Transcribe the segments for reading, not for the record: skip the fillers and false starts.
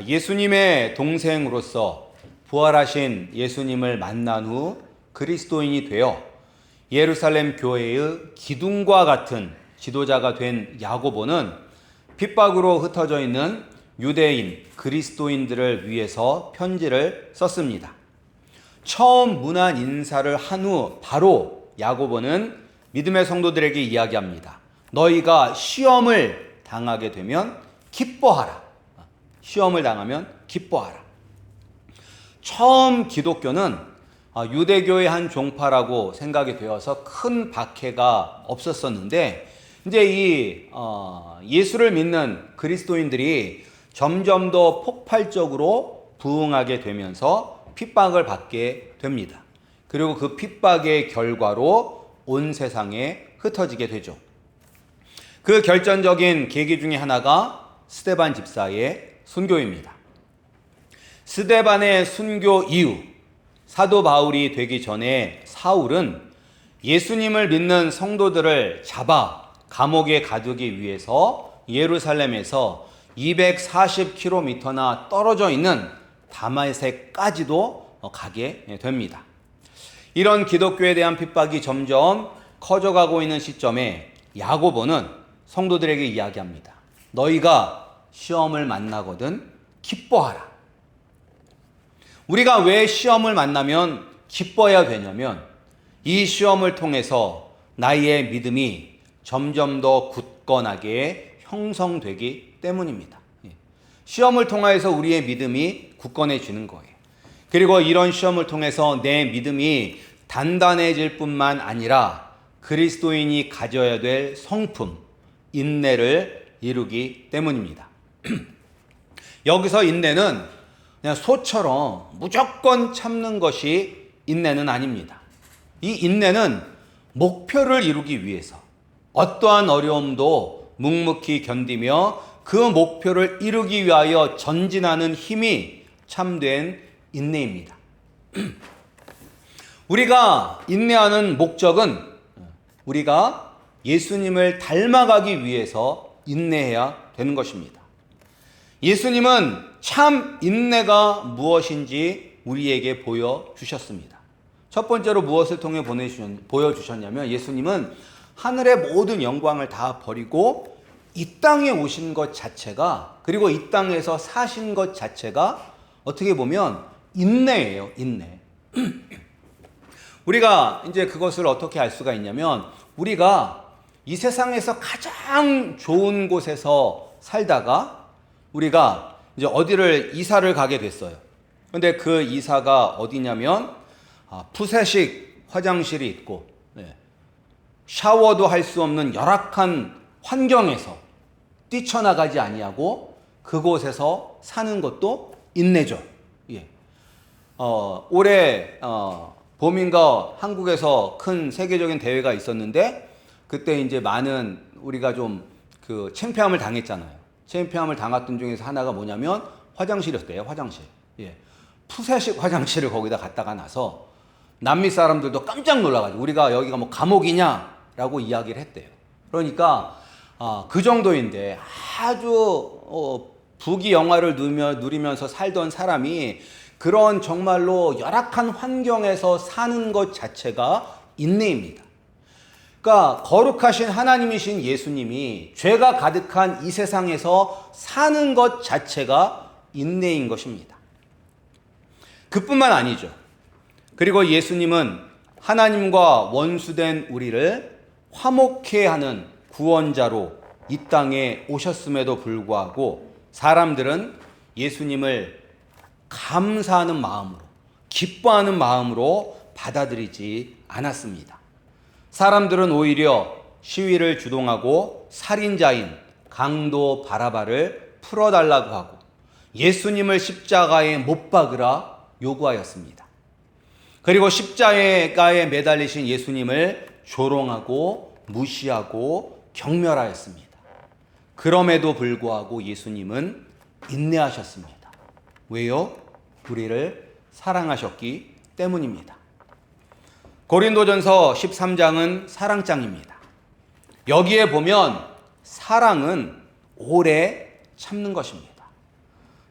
예수님의 동생으로서 부활하신 예수님을 만난 후 그리스도인이 되어 예루살렘 교회의 기둥과 같은 지도자가 된 야고보는 핍박으로 흩어져 있는 유대인 그리스도인들을 위해서 편지를 썼습니다. 처음 문안 인사를 한 후 바로 야고보는 믿음의 성도들에게 이야기합니다. 너희가 시험을 당하게 되면 기뻐하라. 시험을 당하면 기뻐하라. 처음 기독교는 유대교의 한 종파라고 생각이 되어서 큰 박해가 없었었는데 이제 예수를 믿는 그리스도인들이 점점 더 폭발적으로 부흥하게 되면서 핍박을 받게 됩니다. 그리고 그 핍박의 결과로 온 세상에 흩어지게 되죠. 그 결정적인 계기 중에 하나가 스데반 집사의 순교입니다. 스데반의 순교 이후 사도 바울이 되기 전에 사울은 예수님을 믿는 성도들을 잡아 감옥에 가두기 위해서 예루살렘에서 240km나 떨어져 있는 다마섹까지도 가게 됩니다. 이런 기독교에 대한 핍박이 점점 커져가고 있는 시점에 야고보는 성도들에게 이야기합니다. 너희가 시험을 만나거든 기뻐하라. 우리가 왜 시험을 만나면 기뻐해야 되냐면 이 시험을 통해서 나의 믿음이 점점 더 굳건하게 형성되기 때문입니다. 시험을 통해서 우리의 믿음이 굳건해지는 거예요. 그리고 이런 시험을 통해서 내 믿음이 단단해질 뿐만 아니라 그리스도인이 가져야 될 성품, 인내를 이루기 때문입니다. 여기서 인내는 그냥 소처럼 무조건 참는 것이 인내는 아닙니다. 이 인내는 목표를 이루기 위해서 어떠한 어려움도 묵묵히 견디며 그 목표를 이루기 위하여 전진하는 힘이 참된 인내입니다. 우리가 인내하는 목적은 우리가 예수님을 닮아가기 위해서 인내해야 되는 것입니다. 예수님은 참 인내가 무엇인지 우리에게 보여주셨습니다. 첫 번째로 무엇을 통해 보여주셨냐면 예수님은 하늘의 모든 영광을 다 버리고 이 땅에 오신 것 자체가, 그리고 이 땅에서 사신 것 자체가 어떻게 보면 인내예요, 인내. 우리가 이제 그것을 어떻게 알 수가 있냐면 우리가 이 세상에서 가장 좋은 곳에서 살다가 우리가 이제 어디를 이사를 가게 됐어요. 근데 그 이사가 어디냐면 푸세식 화장실이 있고 샤워도 할 수 없는 열악한 환경에서 뛰쳐나가지 아니하고 그곳에서 사는 것도 인내죠. 예. 올해 봄인가 한국에서 큰 세계적인 대회가 있었는데 그때 이제 많은 우리가 좀 그 창피함을 당했잖아요. 창피함을 당했던 중에서 하나가 뭐냐면 화장실이었대요. 화장실. 예. 푸세식 화장실을 거기다 갖다가 놔서 남미 사람들도 깜짝 놀라가지고 우리가 여기가 뭐 감옥이냐라고 이야기를 했대요. 그러니까 그 정도인데 아주 부귀 영화를 누리면서 살던 사람이 그런 정말로 열악한 환경에서 사는 것 자체가 인내입니다. 그러니까 거룩하신 하나님이신 예수님이 죄가 가득한 이 세상에서 사는 것 자체가 인내인 것입니다. 그뿐만 아니죠. 그리고 예수님은 하나님과 원수된 우리를 화목케 하는 구원자로 이 땅에 오셨음에도 불구하고 사람들은 예수님을 감사하는 마음으로, 기뻐하는 마음으로 받아들이지 않았습니다. 사람들은 오히려 시위를 주동하고 살인자인 강도 바라바를 풀어달라고 하고 예수님을 십자가에 못 박으라 요구하였습니다. 그리고 십자가에 매달리신 예수님을 조롱하고 무시하고 경멸하였습니다. 그럼에도 불구하고 예수님은 인내하셨습니다. 왜요? 우리를 사랑하셨기 때문입니다. 고린도전서 13장은 사랑장입니다. 여기에 보면 사랑은 오래 참는 것입니다.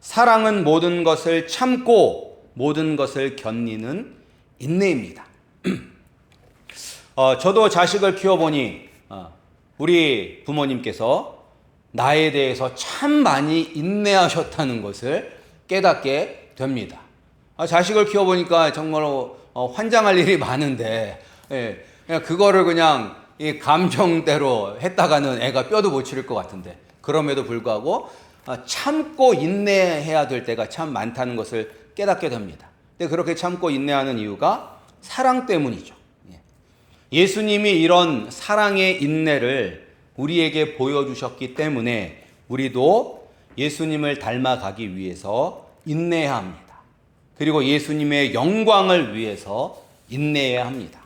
사랑은 모든 것을 참고 모든 것을 견디는 인내입니다. 저도 자식을 키워보니 우리 부모님께서 나에 대해서 참 많이 인내하셨다는 것을 깨닫게 됩니다. 자식을 키워보니까 정말로 환장할 일이 많은데 그냥 그거를 그냥 이 감정대로 했다가는 애가 뼈도 못 치를 것 같은데, 그럼에도 불구하고 참고 인내해야 될 때가 참 많다는 것을 깨닫게 됩니다. 근데 그렇게 참고 인내하는 이유가 사랑 때문이죠. 예수님이 이런 사랑의 인내를 우리에게 보여주셨기 때문에 우리도 예수님을 닮아가기 위해서 인내해야 합니다. 그리고 예수님의 영광을 위해서 인내해야 합니다.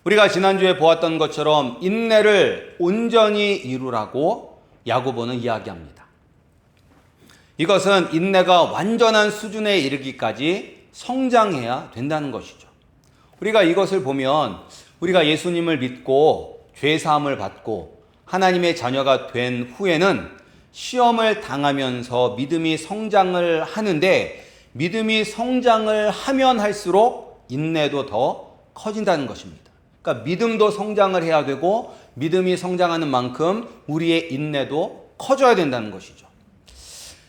우리가 지난주에 보았던 것처럼 인내를 온전히 이루라고 야고보는 이야기합니다. 이것은 인내가 완전한 수준에 이르기까지 성장해야 된다는 것이죠. 우리가 이것을 보면 우리가 예수님을 믿고 죄사함을 받고 하나님의 자녀가 된 후에는 시험을 당하면서 믿음이 성장을 하는데, 믿음이 성장을 하면 할수록 인내도 더 커진다는 것입니다. 그러니까 믿음도 성장을 해야 되고 믿음이 성장하는 만큼 우리의 인내도 커져야 된다는 것이죠.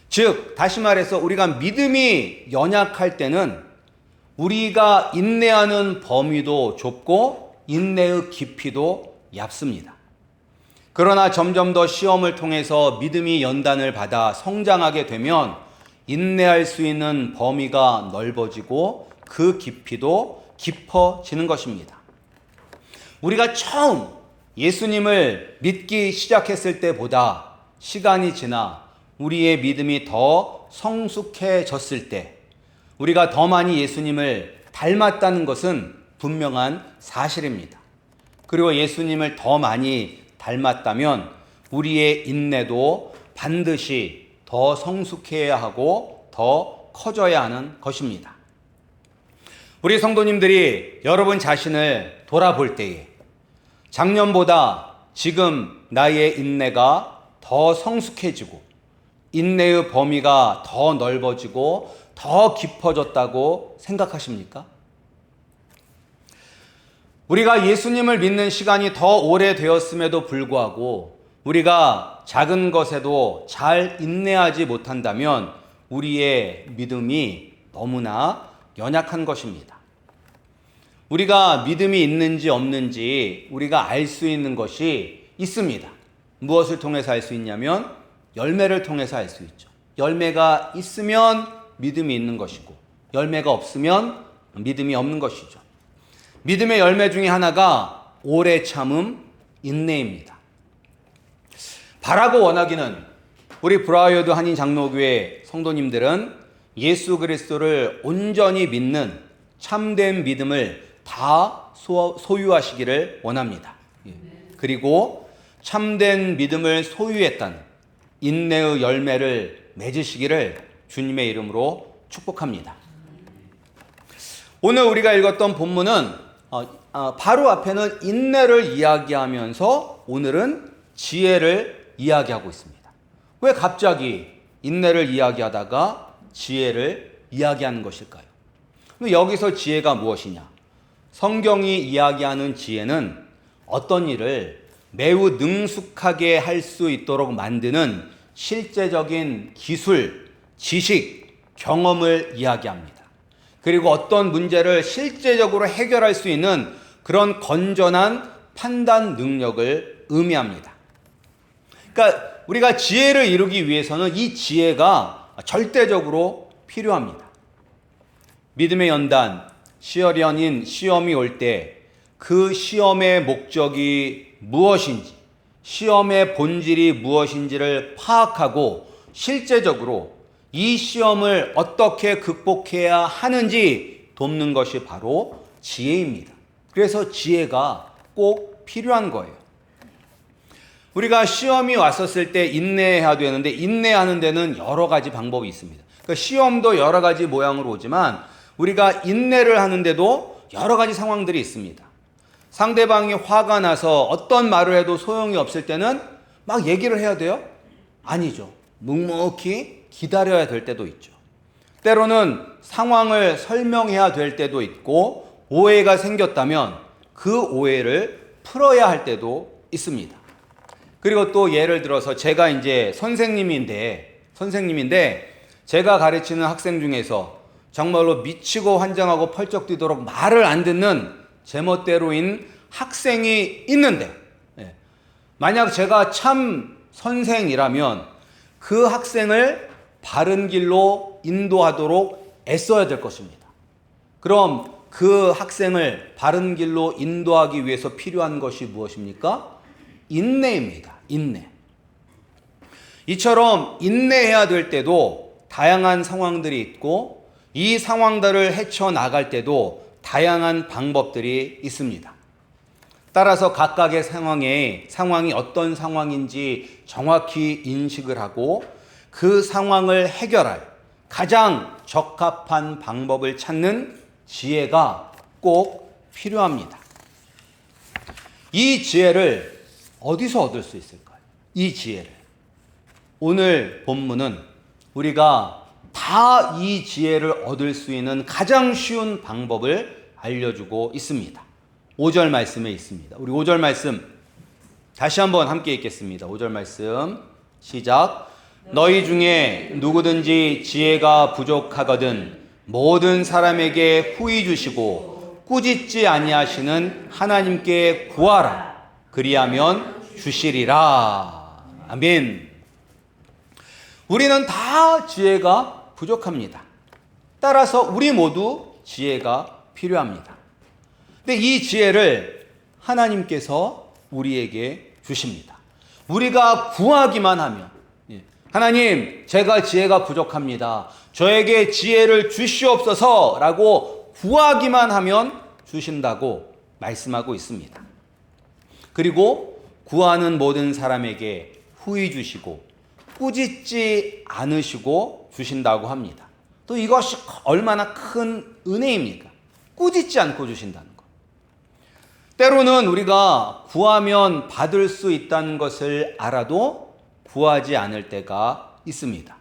즉, 다시 말해서 우리가 믿음이 연약할 때는 우리가 인내하는 범위도 좁고 인내의 깊이도 얕습니다. 그러나 점점 더 시험을 통해서 믿음이 연단을 받아 성장하게 되면 인내할 수 있는 범위가 넓어지고 그 깊이도 깊어지는 것입니다. 우리가 처음 예수님을 믿기 시작했을 때보다 시간이 지나 우리의 믿음이 더 성숙해졌을 때 우리가 더 많이 예수님을 닮았다는 것은 분명한 사실입니다. 그리고 예수님을 더 많이 닮았다면 우리의 인내도 반드시 더 성숙해야 하고 더 커져야 하는 것입니다. 우리 성도님들이 여러분 자신을 돌아볼 때에 작년보다 지금 나의 인내가 더 성숙해지고 인내의 범위가 더 넓어지고 더 깊어졌다고 생각하십니까? 우리가 예수님을 믿는 시간이 더 오래되었음에도 불구하고 우리가 작은 것에도 잘 인내하지 못한다면 우리의 믿음이 너무나 연약한 것입니다. 우리가 믿음이 있는지 없는지 우리가 알 수 있는 것이 있습니다. 무엇을 통해서 알 수 있냐면 열매를 통해서 알 수 있죠. 열매가 있으면 믿음이 있는 것이고 열매가 없으면 믿음이 없는 것이죠. 믿음의 열매 중에 하나가 오래 참음, 인내입니다. 바라고 원하기는 우리 브라이어드 한인 장로교회 성도님들은 예수 그리스도를 온전히 믿는 참된 믿음을 다 소유하시기를 원합니다. 그리고 참된 믿음을 소유했다는 인내의 열매를 맺으시기를 주님의 이름으로 축복합니다. 오늘 우리가 읽었던 본문은 바로 앞에는 인내를 이야기하면서 오늘은 지혜를 이야기하고 있습니다. 왜 갑자기 인내를 이야기하다가 지혜를 이야기하는 것일까요? 여기서 지혜가 무엇이냐? 성경이 이야기하는 지혜는 어떤 일을 매우 능숙하게 할 수 있도록 만드는 실제적인 기술, 지식, 경험을 이야기합니다. 그리고 어떤 문제를 실제적으로 해결할 수 있는 그런 건전한 판단 능력을 의미합니다. 그러니까 우리가 지혜를 이루기 위해서는 이 지혜가 절대적으로 필요합니다. 믿음의 연단, 시련인 시험이 올 때 그 시험의 목적이 무엇인지, 시험의 본질이 무엇인지를 파악하고 실제적으로 이 시험을 어떻게 극복해야 하는지 돕는 것이 바로 지혜입니다. 그래서 지혜가 꼭 필요한 거예요. 우리가 시험이 왔었을 때 인내해야 되는데 인내하는 데는 여러 가지 방법이 있습니다. 그러니까 시험도 여러 가지 모양으로 오지만 우리가 인내를 하는데도 여러 가지 상황들이 있습니다. 상대방이 화가 나서 어떤 말을 해도 소용이 없을 때는 막 얘기를 해야 돼요? 아니죠. 묵묵히 기다려야 될 때도 있죠. 때로는 상황을 설명해야 될 때도 있고, 오해가 생겼다면 그 오해를 풀어야 할 때도 있습니다. 그리고 또 예를 들어서 제가 이제 선생님인데 제가 가르치는 학생 중에서 정말로 미치고 환장하고 펄쩍 뛰도록 말을 안 듣는 제멋대로인 학생이 있는데, 만약 제가 참 선생이라면 그 학생을 바른 길로 인도하도록 애써야 될 것입니다. 그럼 그 학생을 바른 길로 인도하기 위해서 필요한 것이 무엇입니까? 인내입니다. 인내. 이처럼 인내해야 될 때도 다양한 상황들이 있고, 이 상황들을 헤쳐나갈 때도 다양한 방법들이 있습니다. 따라서 각각의 상황이 어떤 상황인지 정확히 인식을 하고 그 상황을 해결할 가장 적합한 방법을 찾는 지혜가 꼭 필요합니다. 이 지혜를 어디서 얻을 수 있을까요? 이 지혜를. 오늘 본문은 우리가 다 이 지혜를 얻을 수 있는 가장 쉬운 방법을 알려주고 있습니다. 5절 말씀에 있습니다. 우리 5절 말씀 다시 한번 함께 읽겠습니다. 5절 말씀 시작. 너희 중에 누구든지 지혜가 부족하거든 모든 사람에게 후히 주시고 꾸짖지 아니하시는 하나님께 구하라. 그리하면 주시리라. 아멘. 우리는 다 지혜가 부족합니다. 따라서 우리 모두 지혜가 필요합니다. 근데 이 지혜를 하나님께서 우리에게 주십니다. 우리가 구하기만 하면, 하나님, 제가 지혜가 부족합니다. 저에게 지혜를 주시옵소서 라고 구하기만 하면 주신다고 말씀하고 있습니다. 그리고 구하는 모든 사람에게 후히 주시고 꾸짖지 않으시고 주신다고 합니다. 또 이것이 얼마나 큰 은혜입니까? 꾸짖지 않고 주신다는 것. 때로는 우리가 구하면 받을 수 있다는 것을 알아도 구하지 않을 때가 있습니다.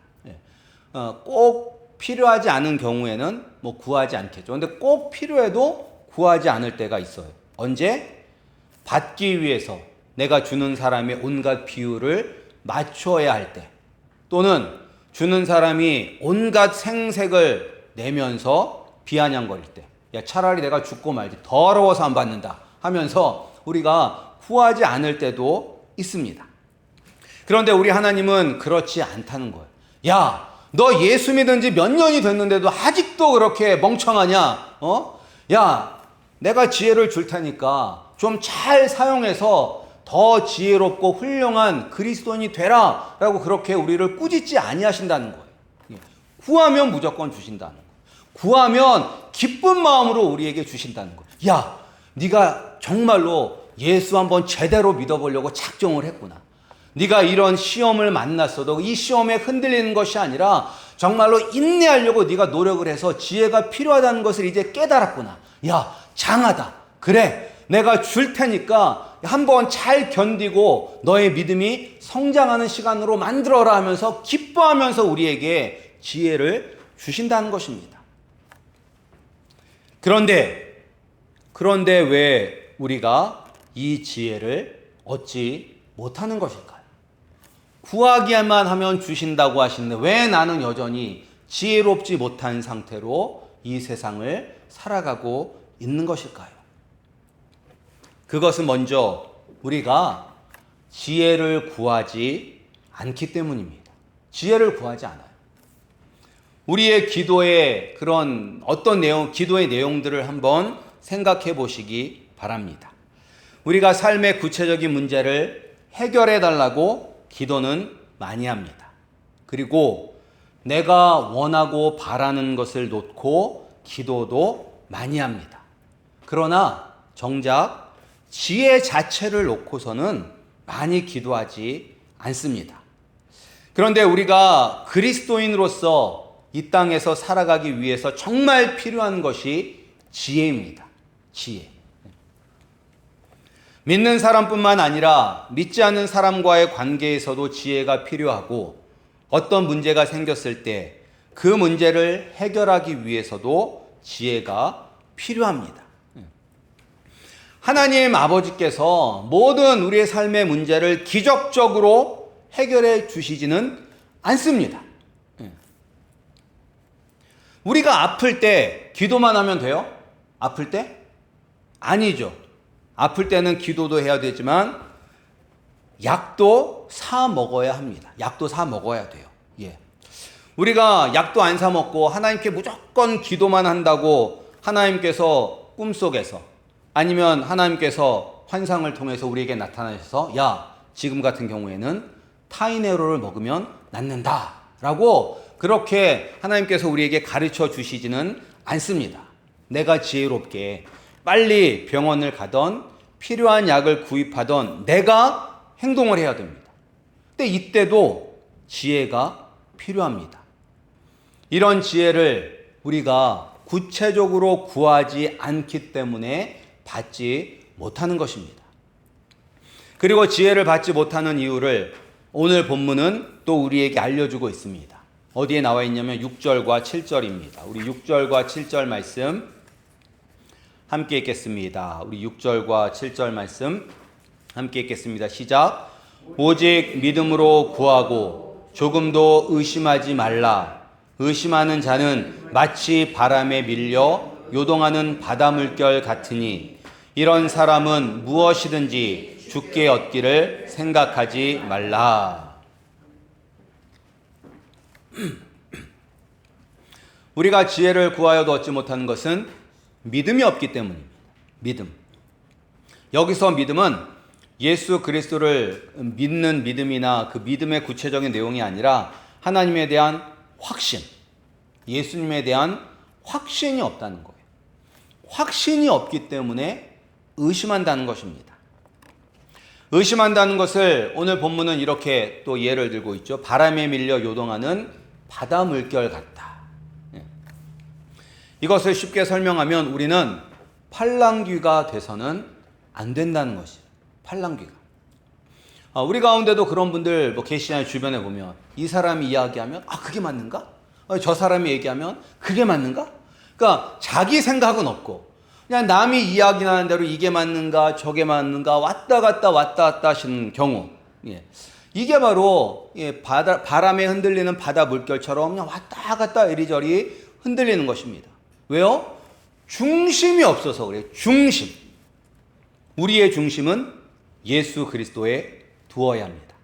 꼭 필요하지 않은 경우에는 뭐 구하지 않겠죠. 근데 꼭 필요해도 구하지 않을 때가 있어요. 언제? 받기 위해서 내가 주는 사람의 온갖 비율을 맞춰야 할 때, 또는 주는 사람이 온갖 생색을 내면서 비아냥거릴 때, 야, 차라리 내가 죽고 말지, 더러워서 안 받는다 하면서 우리가 구하지 않을 때도 있습니다. 그런데 우리 하나님은 그렇지 않다는 거예요. 야, 너 예수 믿은 지 몇 년이 됐는데도 아직도 그렇게 멍청하냐? 야, 내가 지혜를 줄 테니까 좀 잘 사용해서 더 지혜롭고 훌륭한 그리스도인이 되라 라고 그렇게 우리를 꾸짖지 아니하신다는 거예요. 구하면 무조건 주신다는 거예요. 구하면 기쁜 마음으로 우리에게 주신다는 거예요. 야, 네가 정말로 예수 한번 제대로 믿어보려고 작정을 했구나. 네가 이런 시험을 만났어도 이 시험에 흔들리는 것이 아니라 정말로 인내하려고 네가 노력을 해서 지혜가 필요하다는 것을 이제 깨달았구나. 야, 장하다. 그래, 내가 줄 테니까 한번 잘 견디고 너의 믿음이 성장하는 시간으로 만들어라 하면서 기뻐하면서 우리에게 지혜를 주신다는 것입니다. 그런데 왜 우리가 이 지혜를 얻지 못하는 것일까요? 구하기만 하면 주신다고 하시는데 왜 나는 여전히 지혜롭지 못한 상태로 이 세상을 살아가고 있는 것일까요? 그것은 먼저 우리가 지혜를 구하지 않기 때문입니다. 지혜를 구하지 않아요. 우리의 기도의 그런 기도의 내용들을 한번 생각해 보시기 바랍니다. 우리가 삶의 구체적인 문제를 해결해 달라고 기도는 많이 합니다. 그리고 내가 원하고 바라는 것을 놓고 기도도 많이 합니다. 그러나 정작 지혜 자체를 놓고서는 많이 기도하지 않습니다. 그런데 우리가 그리스도인으로서 이 땅에서 살아가기 위해서 정말 필요한 것이 지혜입니다. 지혜. 믿는 사람뿐만 아니라 믿지 않는 사람과의 관계에서도 지혜가 필요하고, 어떤 문제가 생겼을 때 그 문제를 해결하기 위해서도 지혜가 필요합니다. 하나님 아버지께서 모든 우리의 삶의 문제를 기적적으로 해결해 주시지는 않습니다. 우리가 아플 때 기도만 하면 돼요? 아플 때? 아니죠. 아플 때는 기도도 해야 되지만 약도 사 먹어야 합니다. 약도 사 먹어야 돼요. 예. 우리가 약도 안 사 먹고 하나님께 무조건 기도만 한다고 하나님께서 꿈속에서 아니면 하나님께서 환상을 통해서 우리에게 나타나셔서 야, 지금 같은 경우에는 타이네로를 먹으면 낫는다 라고 그렇게 하나님께서 우리에게 가르쳐 주시지는 않습니다. 내가 지혜롭게 빨리 병원을 가던 필요한 약을 구입하던 내가 행동을 해야 됩니다. 근데 이때도 지혜가 필요합니다. 이런 지혜를 우리가 구체적으로 구하지 않기 때문에 받지 못하는 것입니다. 그리고 지혜를 받지 못하는 이유를 오늘 본문은 또 우리에게 알려주고 있습니다. 어디에 나와 있냐면 6절과 7절입니다. 우리 6절과 7절 말씀 함께 읽겠습니다. 우리 6절과 7절 말씀 함께 읽겠습니다. 시작. 오직 믿음으로 구하고 조금도 의심하지 말라. 의심하는 자는 마치 바람에 밀려 요동하는 바다 물결 같으니 이런 사람은 무엇이든지 주께 얻기를 생각하지 말라. 우리가 지혜를 구하여도 얻지 못하는 것은 믿음이 없기 때문입니다. 믿음. 여기서 믿음은 예수 그리스도를 믿는 믿음이나 그 믿음의 구체적인 내용이 아니라 하나님에 대한 확신, 예수님에 대한 확신이 없다는 거예요. 확신이 없기 때문에 의심한다는 것입니다. 의심한다는 것을 오늘 본문은 이렇게 또 예를 들고 있죠. 바람에 밀려 요동하는 바다 물결 같다. 이것을 쉽게 설명하면 우리는 팔랑귀가 돼서는 안 된다는 것이에요. 팔랑귀가. 우리 가운데도 그런 분들 계시잖아요. 주변에 보면 이 사람이 이야기하면 그게 맞는가? 저 사람이 얘기하면 그게 맞는가? 그러니까 자기 생각은 없고 그냥 남이 이야기하는 대로 이게 맞는가 저게 맞는가 왔다 갔다 하시는 경우, 이게 바로 바람에 흔들리는 바다 물결처럼 그냥 왔다 갔다 이리저리 흔들리는 것입니다. 왜요? 중심이 없어서 그래요. 중심. 우리의 중심은 예수 그리스도에 두어야 합니다.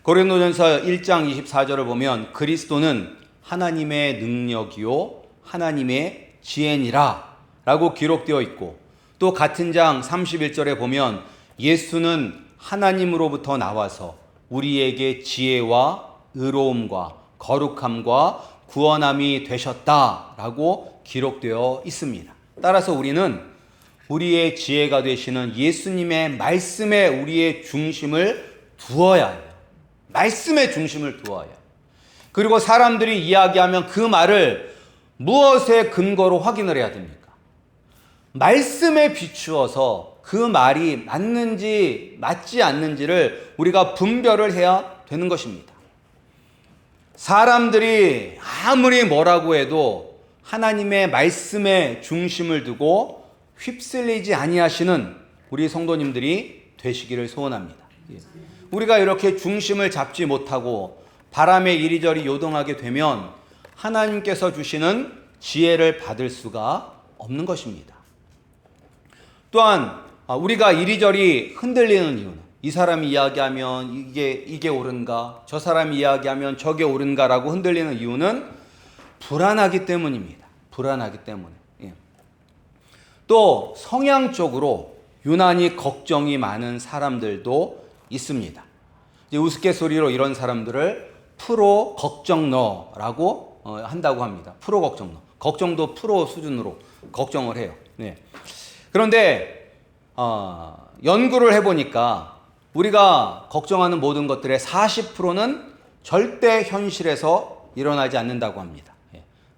고린도전서 1장 24절을 보면 그리스도는 하나님의 능력이요 하나님의 지혜니라 라고 기록되어 있고, 또 같은 장 31절에 보면 예수는 하나님으로부터 나와서 우리에게 지혜와 의로움과 거룩함과 구원함이 되셨다라고 기록되어 있습니다. 따라서 우리는 우리의 지혜가 되시는 예수님의 말씀에 우리의 중심을 두어야 해요. 말씀의 중심을 두어야 해요. 그리고 사람들이 이야기하면 그 말을 무엇의 근거로 확인을 해야 됩니까? 말씀에 비추어서 그 말이 맞는지 맞지 않는지를 우리가 분별을 해야 되는 것입니다. 사람들이 아무리 뭐라고 해도 하나님의 말씀에 중심을 두고 휩쓸리지 아니하시는 우리 성도님들이 되시기를 소원합니다. 우리가 이렇게 중심을 잡지 못하고 바람에 이리저리 요동하게 되면 하나님께서 주시는 지혜를 받을 수가 없는 것입니다. 또한 우리가 이리저리 흔들리는 이유는 이 사람이 이야기하면 이게 옳은가, 저 사람이 이야기하면 저게 옳은가라고 흔들리는 이유는 불안하기 때문입니다. 불안하기 때문에. 또 성향적으로 유난히 걱정이 많은 사람들도 있습니다. 이제 우스갯소리로 이런 사람들을 프로 걱정너라고 한다고 합니다. 프로 걱정너. 걱정도 프로 수준으로 걱정을 해요. 그런데 연구를 해보니까 우리가 걱정하는 모든 것들의 40%는 절대 현실에서 일어나지 않는다고 합니다.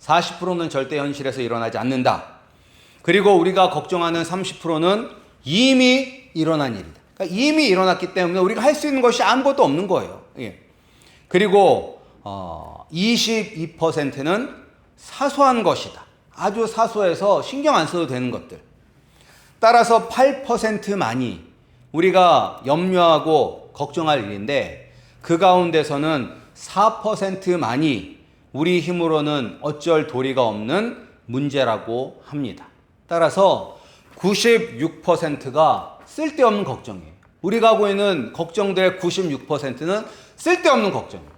40%는 절대 현실에서 일어나지 않는다. 그리고 우리가 걱정하는 30%는 이미 일어난 일이다. 그러니까 이미 일어났기 때문에 우리가 할 수 있는 것이 아무것도 없는 거예요. 그리고 22%는 사소한 것이다. 아주 사소해서 신경 안 써도 되는 것들. 따라서 8%만이 우리가 염려하고 걱정할 일인데, 그 가운데서는 4%만이 우리 힘으로는 어쩔 도리가 없는 문제라고 합니다. 따라서 96%가 쓸데없는 걱정이에요. 우리가 하고 있는 걱정들의 96%는 쓸데없는 걱정이에요.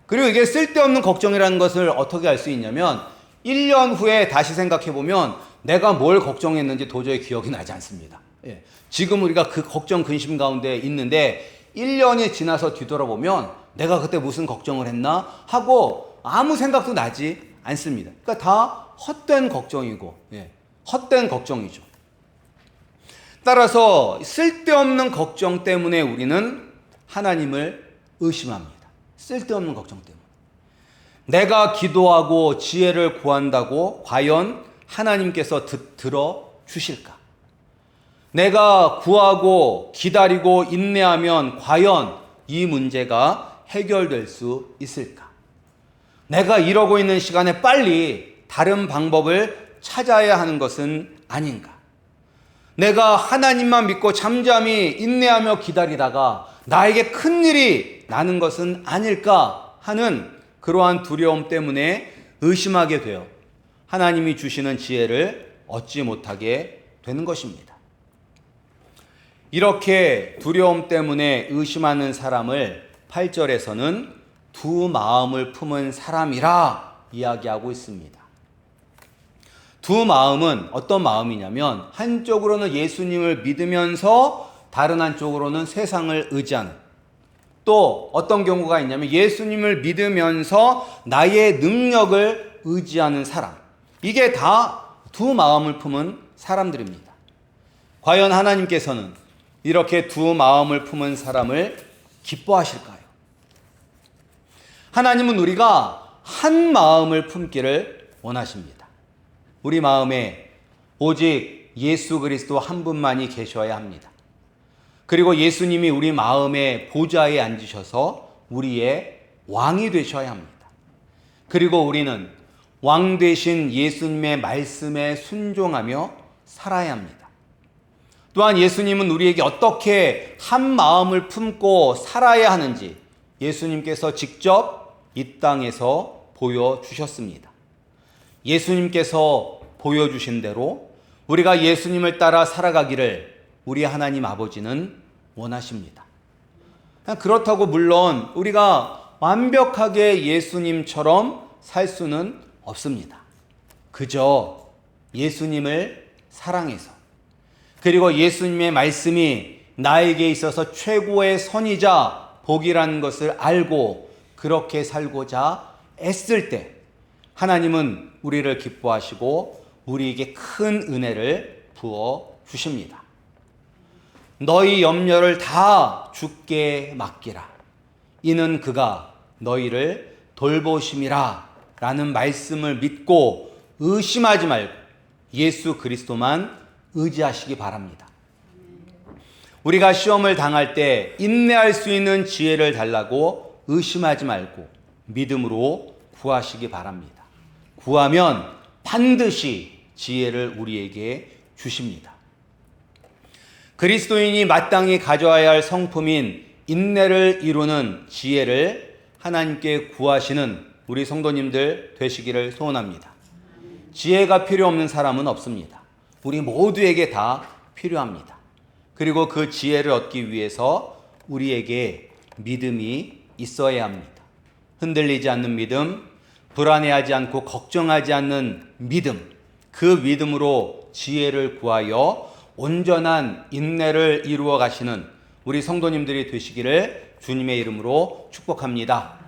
그리고 이게 쓸데없는 걱정이라는 것을 어떻게 알 수 있냐면 1년 후에 다시 생각해보면 내가 뭘 걱정했는지 도저히 기억이 나지 않습니다. 예. 지금 우리가 그 걱정 근심 가운데 있는데 1년이 지나서 뒤돌아보면 내가 그때 무슨 걱정을 했나 하고 아무 생각도 나지 않습니다. 그러니까 다 헛된 걱정이고, 헛된 걱정이죠. 따라서 쓸데없는 걱정 때문에 우리는 하나님을 의심합니다. 쓸데없는 걱정 때문에. 내가 기도하고 지혜를 구한다고 과연 하나님께서 들어 주실까? 내가 구하고 기다리고 인내하면 과연 이 문제가 해결될 수 있을까? 내가 이러고 있는 시간에 빨리 다른 방법을 찾아야 하는 것은 아닌가? 내가 하나님만 믿고 잠잠히 인내하며 기다리다가 나에게 큰 일이 나는 것은 아닐까 하는 그러한 두려움 때문에 의심하게 되어 하나님이 주시는 지혜를 얻지 못하게 되는 것입니다. 이렇게 두려움 때문에 의심하는 사람을 8절에서는 두 마음을 품은 사람이라 이야기하고 있습니다. 두 마음은 어떤 마음이냐면 한쪽으로는 예수님을 믿으면서 다른 한쪽으로는 세상을 의지하는, 또 어떤 경우가 있냐면 예수님을 믿으면서 나의 능력을 의지하는 사람. 이게 다 두 마음을 품은 사람들입니다. 과연 하나님께서는 이렇게 두 마음을 품은 사람을 기뻐하실까요? 하나님은 우리가 한 마음을 품기를 원하십니다. 우리 마음에 오직 예수 그리스도 한 분만이 계셔야 합니다. 그리고 예수님이 우리 마음의 보좌에 앉으셔서 우리의 왕이 되셔야 합니다. 그리고 우리는 왕 되신 예수님의 말씀에 순종하며 살아야 합니다. 또한 예수님은 우리에게 어떻게 한 마음을 품고 살아야 하는지 예수님께서 직접 이 땅에서 보여주셨습니다. 예수님께서 보여주신 대로 우리가 예수님을 따라 살아가기를 우리 하나님 아버지는 원하십니다. 그렇다고 물론 우리가 완벽하게 예수님처럼 살 수는 없습니다. 그저 예수님을 사랑해서, 그리고 예수님의 말씀이 나에게 있어서 최고의 선이자 복이라는 것을 알고 그렇게 살고자 애쓸 때 하나님은 우리를 기뻐하시고 우리에게 큰 은혜를 부어 주십니다. 너희 염려를 다 주께 맡기라. 이는 그가 너희를 돌보심이라 라는 말씀을 믿고 의심하지 말고 예수 그리스도만 의지하시기 바랍니다. 우리가 시험을 당할 때 인내할 수 있는 지혜를 달라고 의심하지 말고 믿음으로 구하시기 바랍니다. 구하면 반드시 지혜를 우리에게 주십니다. 그리스도인이 마땅히 가져야 할 성품인 인내를 이루는 지혜를 하나님께 구하시는 우리 성도님들 되시기를 소원합니다. 지혜가 필요 없는 사람은 없습니다. 우리 모두에게 다 필요합니다. 그리고 그 지혜를 얻기 위해서 우리에게 믿음이 있어야 합니다. 흔들리지 않는 믿음, 불안해하지 않고 걱정하지 않는 믿음, 그 믿음으로 지혜를 구하여 온전한 인내를 이루어 가시는 우리 성도님들이 되시기를 주님의 이름으로 축복합니다.